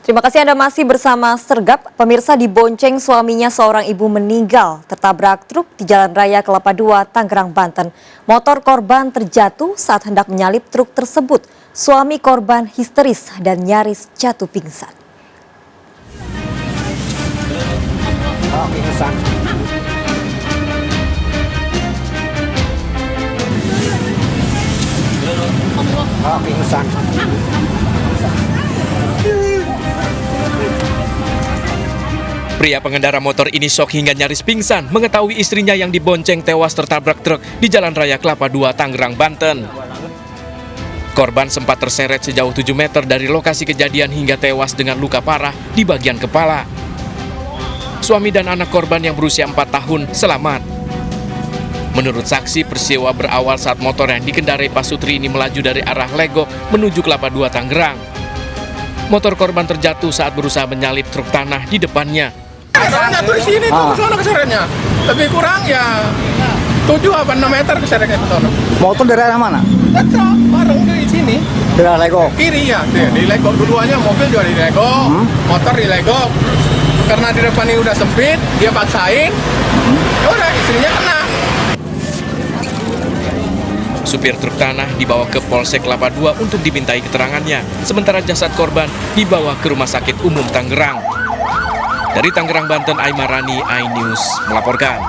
Terima kasih Anda masih bersama Sergap. Pemirsa, dibonceng suaminya seorang ibu meninggal tertabrak truk di Jalan Raya Kelapa II, Tangerang, Banten. Motor korban terjatuh saat hendak menyalip truk tersebut. Suami korban histeris dan nyaris jatuh pingsan. Pria pengendara motor ini syok hingga nyaris pingsan mengetahui istrinya yang dibonceng tewas tertabrak truk di Jalan Raya Kelapa II, Tangerang, Banten. Korban sempat terseret sejauh 7 meter dari lokasi kejadian hingga tewas dengan luka parah di bagian kepala. Suami dan anak korban yang berusia 4 tahun selamat. Menurut saksi, peristiwa berawal saat motor yang dikendarai Pasutri ini melaju dari arah Legok menuju Kelapa II, Tangerang. Motor korban terjatuh saat berusaha menyalip truk tanah di depannya. Soalnya tuh di sini tuh kesana keseretnya. Lebih kurang ya 7 apa 6 meter keseretnya ke sana. Motor dari arah mana? Tetap bareng di sini. Dari arah Lego. Kiri ya, di Legok duluannya mobil juga di Legok, motor di Legok. Karena di depan ini udah sempit, dia paksain. Ya udah istrinya kena. Supir truk tanah dibawa ke Polsek Kelapa II untuk dimintai keterangannya, sementara jasad korban dibawa ke Rumah Sakit Umum Tangerang. Dari Tangerang, Banten, Aimarani, iNews melaporkan.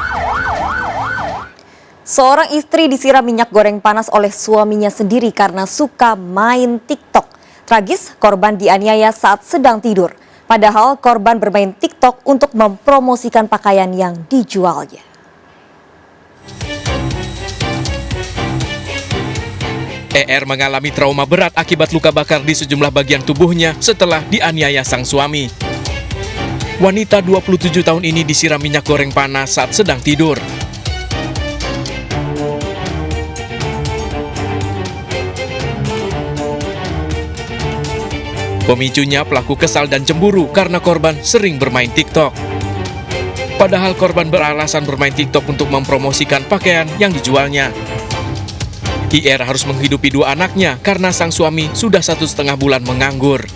Seorang istri disiram minyak goreng panas oleh suaminya sendiri karena suka main TikTok. Tragis, korban dianiaya saat sedang tidur. Padahal korban bermain TikTok untuk mempromosikan pakaian yang dijualnya. ER mengalami trauma berat akibat luka bakar di sejumlah bagian tubuhnya setelah dianiaya sang suami. Wanita 27 tahun ini disiram minyak goreng panas saat sedang tidur. Pemicunya pelaku kesal dan cemburu karena korban sering bermain TikTok. Padahal korban beralasan bermain TikTok untuk mempromosikan pakaian yang dijualnya. IR harus menghidupi 2 anaknya karena sang suami sudah 1,5 bulan menganggur.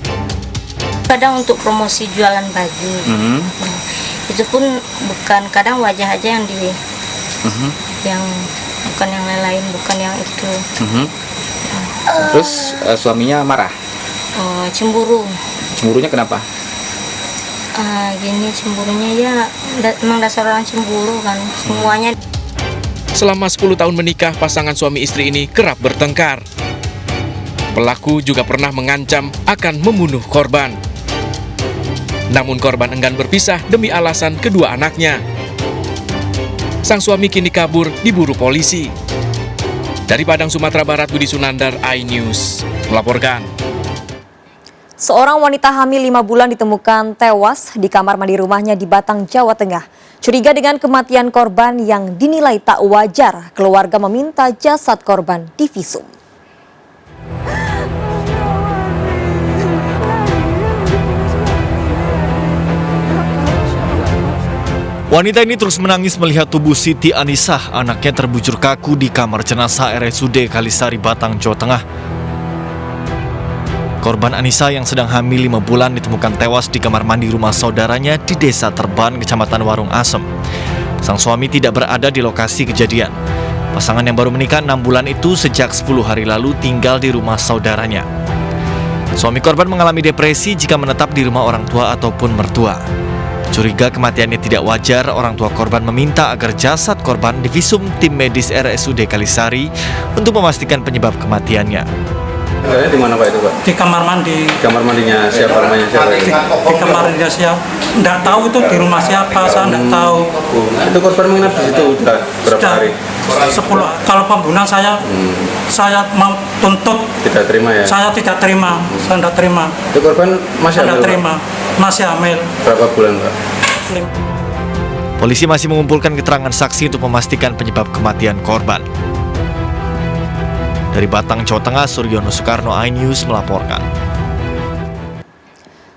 Kadang untuk promosi jualan baju, itu pun bukan, kadang wajah aja yang yang bukan yang lain, bukan yang itu. Terus suaminya marah? Cemburu. Cemburunya kenapa? Gini cemburunya ya, emang dasar orang cemburu kan, semuanya. Selama 10 tahun menikah, pasangan suami istri ini kerap bertengkar. Pelaku juga pernah mengancam akan membunuh korban. Namun korban enggan berpisah demi alasan kedua anaknya. Sang suami kini kabur diburu polisi. Dari Padang, Sumatera Barat, Budi Sunandar, iNews melaporkan. Seorang wanita hamil 5 bulan ditemukan tewas di kamar mandi rumahnya di Batang, Jawa Tengah. Curiga dengan kematian korban yang dinilai tak wajar, keluarga meminta jasad korban divisum. Wanita ini terus menangis melihat tubuh Siti Anisah, anaknya terbujur kaku di kamar jenazah RSUD Kalisari, Batang, Jawa Tengah. Korban Anissa yang sedang hamil 5 bulan ditemukan tewas di kamar mandi rumah saudaranya di Desa Terban, Kecamatan Warung Asem. Sang suami tidak berada di lokasi kejadian. Pasangan yang baru menikah 6 bulan itu sejak 10 hari lalu tinggal di rumah saudaranya. Suami korban mengalami depresi jika menetap di rumah orang tua ataupun mertua. Curiga kematiannya tidak wajar, orang tua korban meminta agar jasad korban divisum tim medis RSUD Kalisari untuk memastikan penyebab kematiannya. Di mana Pak itu Pak? Di kamar mandi. Kamar mandinya siapa namanya? Siapa? Di kamar mandinya siapa? Nggak tahu itu di rumah siapa, saya nggak tahu. Itu korban menginap di situ udah berapa hari? 10. Kalau pembunuhan saya mau tuntut. Tidak terima ya? Saya tidak terima, saya tidak terima. Itu korban masih hamil? Terima, masih hamil. Berapa bulan Pak? Polisi masih mengumpulkan keterangan saksi untuk memastikan penyebab kematian korban. Dari Batang, Jawa Tengah, Suryono Soekarno, iNews melaporkan.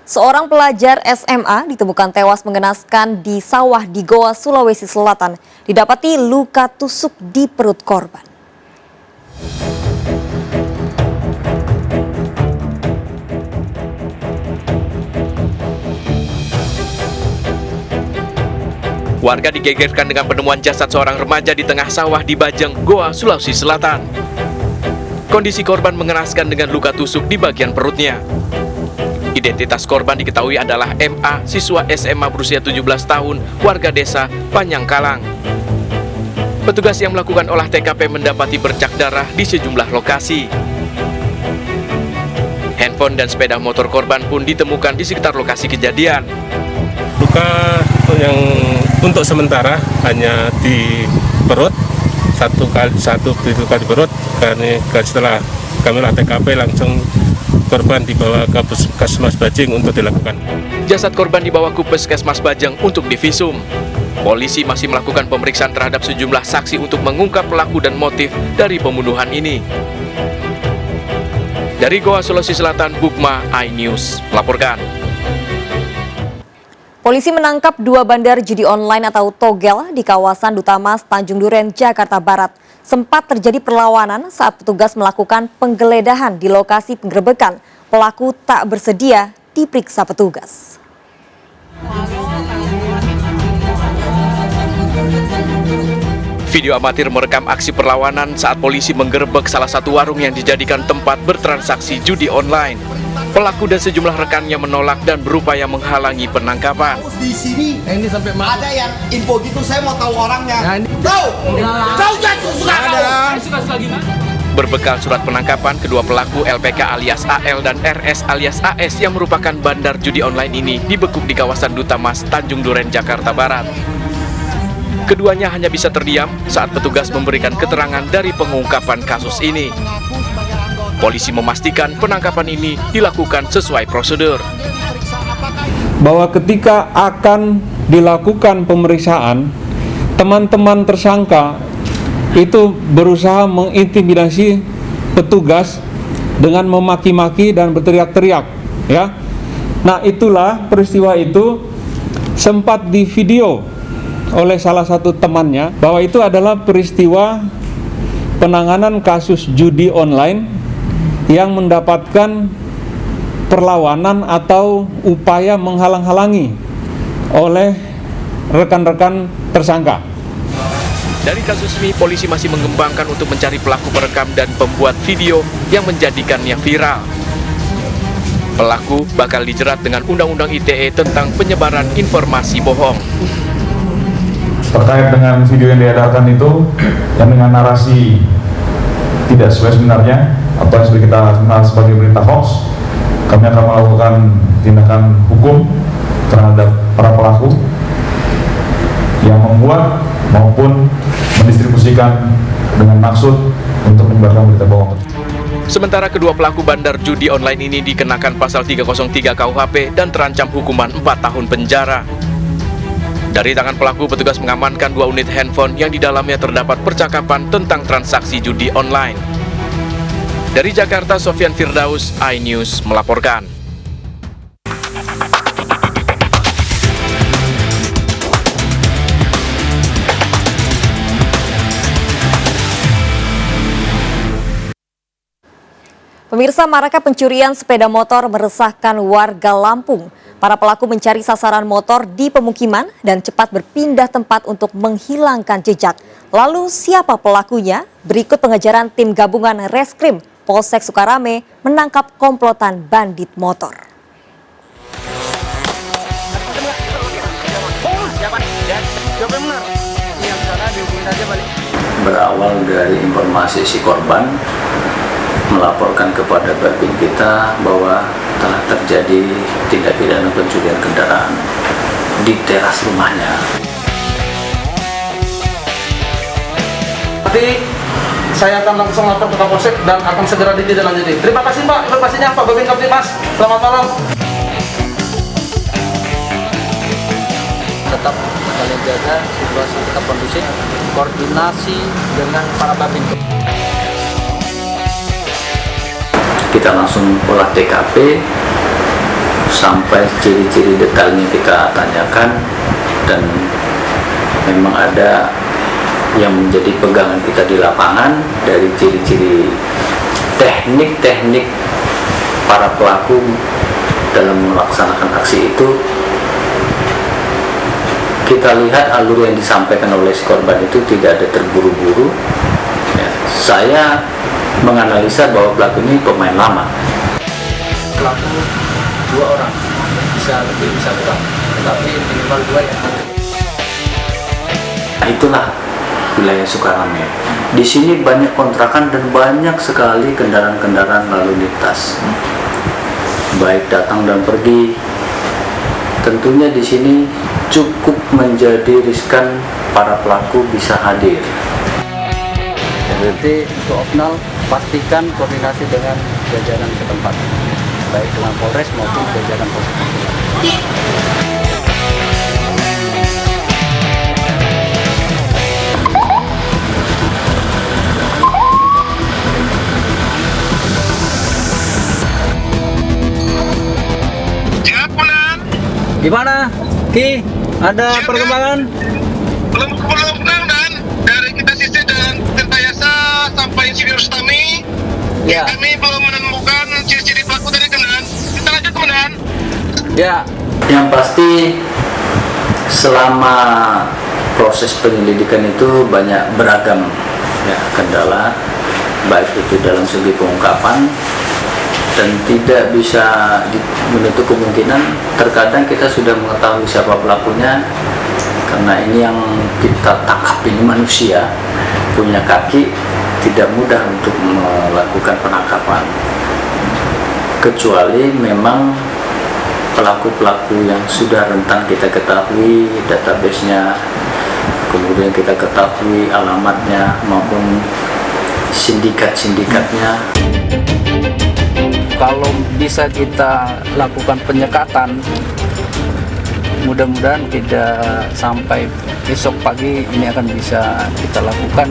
Seorang pelajar SMA ditemukan tewas mengenaskan di sawah di Goa, Sulawesi Selatan. Didapati luka tusuk di perut korban. Warga digegerkan dengan penemuan jasad seorang remaja di tengah sawah di Bajeng, Goa, Sulawesi Selatan. Kondisi korban mengenaskan dengan luka tusuk di bagian perutnya. Identitas korban diketahui adalah MA, siswa SMA berusia 17 tahun, warga desa Panyangkalang. Petugas yang melakukan olah TKP mendapati bercak darah di sejumlah lokasi. Handphone dan sepeda motor korban pun ditemukan di sekitar lokasi kejadian. Luka yang untuk sementara hanya di perut, satu kali perut. Karena setelah kami olah TKP langsung korban dibawa ke Puskesmas Bajeng untuk dilakukan. Jasad korban dibawa ke Puskesmas Bajeng untuk divisum. Polisi masih melakukan pemeriksaan terhadap sejumlah saksi untuk mengungkap pelaku dan motif dari pembunuhan ini. Dari Goa, Sulawesi Selatan, Bukma, iNews melaporkan. Polisi menangkap 2 bandar judi online atau togel di kawasan Duta Mas, Tanjung Duren, Jakarta Barat. Sempat terjadi perlawanan saat petugas melakukan penggeledahan di lokasi penggerebekan. Pelaku tak bersedia diperiksa petugas. Video amatir merekam aksi perlawanan saat polisi menggerebek salah satu warung yang dijadikan tempat bertransaksi judi online. Pelaku dan sejumlah rekannya menolak dan berupaya menghalangi penangkapan. Di sini ini sampai ada yang info gitu, saya mau tahu orangnya. Tahu Berbekal surat penangkapan, kedua pelaku LPK alias AL dan RS alias AS yang merupakan bandar judi online ini dibekuk di kawasan Duta Mas, Tanjung Duren, Jakarta Barat. Keduanya hanya bisa terdiam saat petugas memberikan keterangan dari pengungkapan kasus ini. Polisi memastikan penangkapan ini dilakukan sesuai prosedur. Bahwa ketika akan dilakukan pemeriksaan, teman-teman tersangka itu berusaha mengintimidasi petugas dengan memaki-maki dan berteriak-teriak, ya. Nah, itulah peristiwa itu sempat divideo oleh salah satu temannya bahwa itu adalah peristiwa penanganan kasus judi online yang mendapatkan perlawanan atau upaya menghalang-halangi oleh rekan-rekan tersangka. Dari kasus ini, polisi masih mengembangkan untuk mencari pelaku perekam dan pembuat video yang menjadikannya viral. Pelaku bakal dijerat dengan Undang-Undang ITE tentang penyebaran informasi bohong. Terkait dengan video yang diedarkan itu yang dengan narasi tidak sesuai sebenarnya atau yang kita kenal sebagai berita hoax, kami akan melakukan tindakan hukum terhadap para pelaku yang membuat maupun mendistribusikan dengan maksud untuk menyebarkan berita bohong. Sementara kedua pelaku bandar judi online ini dikenakan pasal 303 KUHP dan terancam hukuman 4 tahun penjara. Dari tangan pelaku, petugas mengamankan 2 unit handphone yang di dalamnya terdapat percakapan tentang transaksi judi online. Dari Jakarta, Sofyan Firdaus, iNews melaporkan. Pemirsa, maraknya pencurian sepeda motor meresahkan warga Lampung. Para pelaku mencari sasaran motor di pemukiman dan cepat berpindah tempat untuk menghilangkan jejak. Lalu siapa pelakunya? Berikut pengejaran tim gabungan Reskrim Polsek Sukarame menangkap komplotan bandit motor. Berawal dari informasi si korban melaporkan kepada babin kita bahwa telah terjadi tindak pidana pencurian kendaraan di teras rumahnya. Nanti saya akan langsung lapor ke Kapolsek dan akan segera ditindaklanjuti. Terima kasih Pak, informasinya Pak Babin Kaptimas. Selamat malam. Tetap kalian jaga situasi tetap kondusif, koordinasi dengan para babin. Kita langsung olah TKP sampai ciri-ciri detailnya kita tanyakan, dan memang ada yang menjadi pegangan kita di lapangan dari ciri-ciri teknik-teknik para pelaku dalam melaksanakan aksi itu. kita lihat alur yang disampaikan oleh si korban itu tidak ada terburu-buru. Ya, saya menganalisa bahwa pelaku ini pemain lama. Pelaku 2 orang, bisa lebih bisa kurang, tetapi minimal 2 ya. Nah, itulah wilayah Sukarame. Di sini banyak kontrakan dan banyak sekali kendaraan-kendaraan lalu lintas, baik datang dan pergi. Tentunya di sini cukup menjadi riskan para pelaku bisa hadir. Jadi untuk opnal pastikan koordinasi dengan jajaran setempat, baik dengan Polres maupun jajaran Polres. Gimana, Ki? Ada perkembangan? Belum Dan dari kita sisi dan Tirtayasa sampai Insinyur Stami, Ya. kami belum menemukan ciri-ciri pelaku dari kendaraan. Kita lanjut kemudian. Ya. Yang pasti selama proses penyelidikan itu banyak beragam ya, kendala, baik itu dalam segi pengungkapan, dan tidak bisa menutup kemungkinan terkadang kita sudah mengetahui siapa pelakunya, karena ini yang kita tangkap ini manusia, punya kaki, tidak mudah untuk melakukan penangkapan, kecuali memang pelaku-pelaku yang sudah rentan kita ketahui database-nya, kemudian kita ketahui alamatnya maupun sindikat-sindikatnya. Kalau bisa kita lakukan penyekatan, mudah-mudahan tidak sampai besok pagi ini akan bisa kita lakukan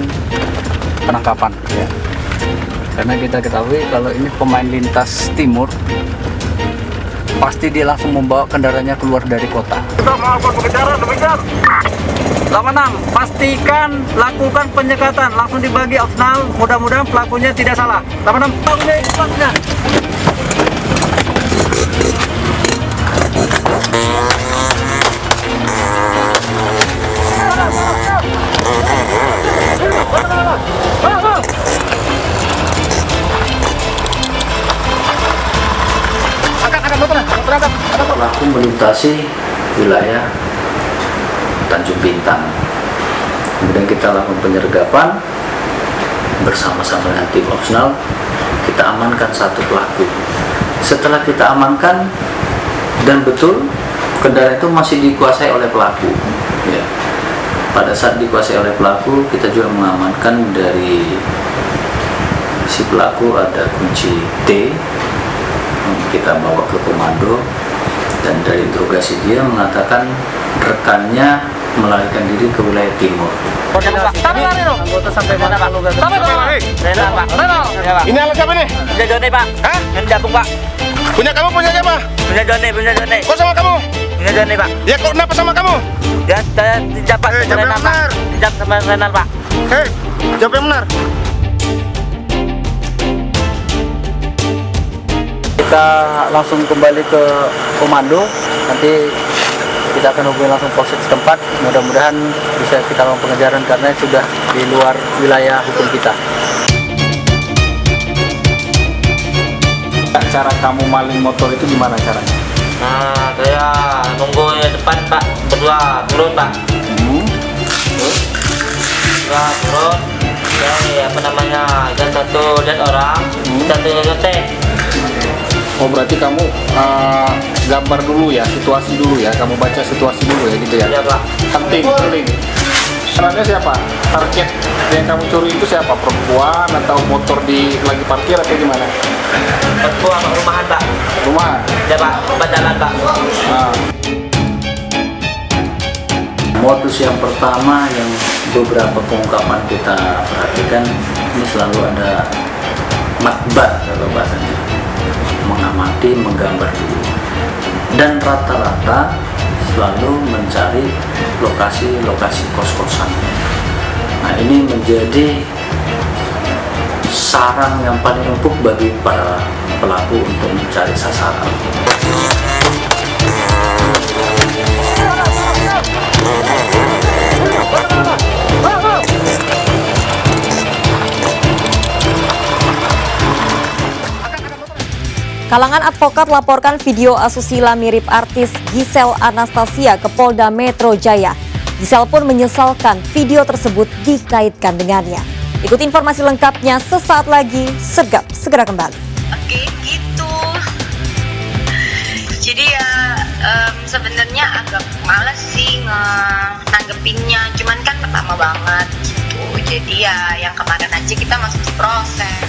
penangkapan ya. Karena kita ketahui kalau ini pemain lintas timur, pasti dia langsung membawa kendaraannya keluar dari kota. Kita melakukan pengejaran, demikian. 86, pastikan lakukan penyekatan, langsung dibagi opsional, mudah-mudahan pelakunya tidak salah. 86, pelakunya. Pelaku melintasi wilayah Tanjung Bintang. Kemudian kita lakukan penyergapan bersama-sama dengan tim opsional. Kita amankan satu pelaku. Setelah kita amankan dan betul kendaraan itu masih dikuasai oleh pelaku. Ya. Pada saat dikuasai oleh pelaku, kita juga mengamankan dari si pelaku ada kunci T. Kita bawa ke komando, dan dari interogasi dia mengatakan rekannya melarikan diri ke wilayah timur. Anggota sampai mana Pak? Ini alat siapa nih? Punya Joni Pak. Hah? Yang jagung Pak. Punya kamu, punya siapa? Punya Joni. Kok sama kamu? Punya Joni Pak. Ya kok kenapa sama kamu? Ya saya dijam Pak. Jawab yang benar. Dijam sama Renal Pak. Hei, jawab yang benar. Kita langsung kembali ke komando, nanti kita akan hubungi langsung polsek setempat. Mudah-mudahan bisa kita lakukan pengejaran karena sudah di luar wilayah hukum kita. Cara kamu maling motor itu gimana caranya? Nah, saya nunggu di depan Pak, berdua turun Pak. Berdua turun. Ya, apa namanya? Dan satu lihat orang, satu nyetek. Oh berarti kamu gambar dulu ya, situasi dulu ya, kamu baca situasi dulu ya gitu ya? Iya Pak. Penting. Caranya siapa? Target yang kamu curi itu siapa? Perempuan atau motor lagi parkir atau gimana? Perempuan rumahan Pak. Rumah? Ya Pak, tempat jalan Pak. Modus yang pertama yang beberapa pengungkapan kita perhatikan, ini selalu ada makbar kalau bahasanya, mengamati, menggambar dulu, dan rata-rata selalu mencari lokasi-lokasi kos-kosan. Nah, ini menjadi sarang yang paling empuk bagi para pelaku untuk mencari sasaran. Kalangan advokat laporkan video asusila mirip artis Giselle Anastasia ke Polda Metro Jaya. Giselle pun menyesalkan video tersebut dikaitkan dengannya. Ikuti informasi lengkapnya sesaat lagi, Sergap segera kembali. Oke, gitu. Jadi ya sebenarnya agak males sih nanggepinnya, cuman kan pertama banget gitu. Jadi ya yang kemarin aja kita masih proses.